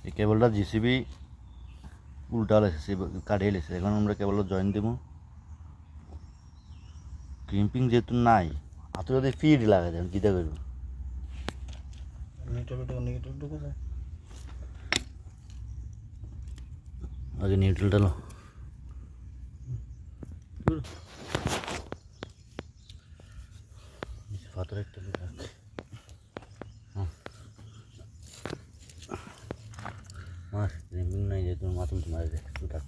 এই কেবলটা জিসিবি উল্টা লেগেছে, কাটিয়ে লেগেছে। এখন আমরা কেবলটা জয়েন দেবো। ক্রিম্পিং যেহেতু নাই, হাতে যদি ফিড লাগাই দেন কীটা করবো? আগে নিউট্রালটা লো। পাথর একটা মার ক্রিম্পিং নাই, যেহেতু মাতুল তো মারে একটু থাক।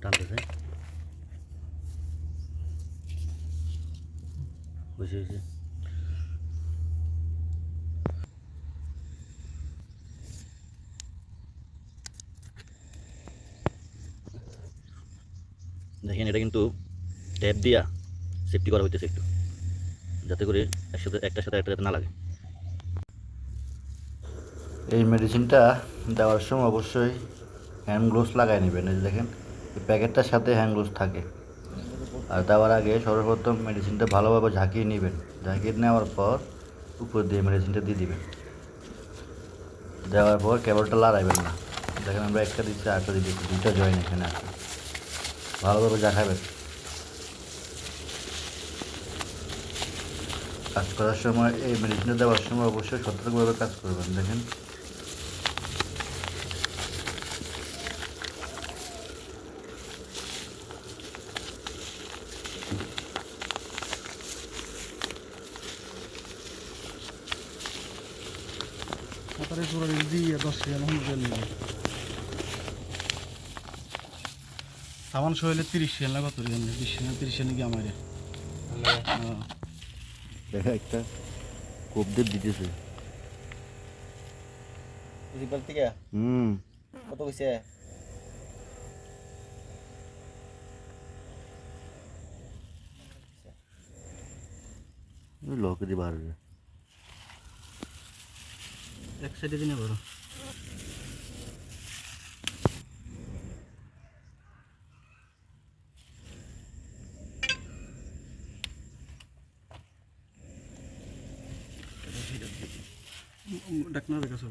টানতেছে বসে বসে। দেখেন এটা কিন্তু ট্যাপ দিয়া সেফটি করা হইতেছে একটু, যাতে করে একটার সাথে একটা যাতে না লাগে। এই মেডিসিনটা দেওয়ার সময় অবশ্যই হ্যান্ড গ্লোভস লাগাই নেবেন। এই দেখেন এই প্যাকেটটার সাথে হ্যান্ড গ্লোভস থাকে। আর দেওয়ার আগে সর্বপ্রথম মেডিসিনটা ভালোভাবে ঝাঁকিয়ে নেবেন। ঝাঁকিয়ে নেওয়ার পর উপর দিয়ে মেডিসিনটা দিয়ে দিবেন। দেওয়ার পর কেবলটা লড়াইবেন না। দেখেন আমরা একটা দিচ্ছি, আরেকটা দিয়ে দিচ্ছি, দুইটা জয়েন এখানে আছে। ভালোভাবে ঝাঁকাবেন। কাজ করার সময় এই মেডিসিনটা দেওয়ার সময় অবশ্যই সতর্কভাবে কাজ করবেন। দেখেন সামান শহরে 30 সেল না কত 20 সেল 30 সেল নাকি আমার দেখা একটা কোপ দিয়ে দিতেছে। কত কইছে? লোকে দিয়ে বার এক সাইডে দিনে বড় ডাকনা দেখা সব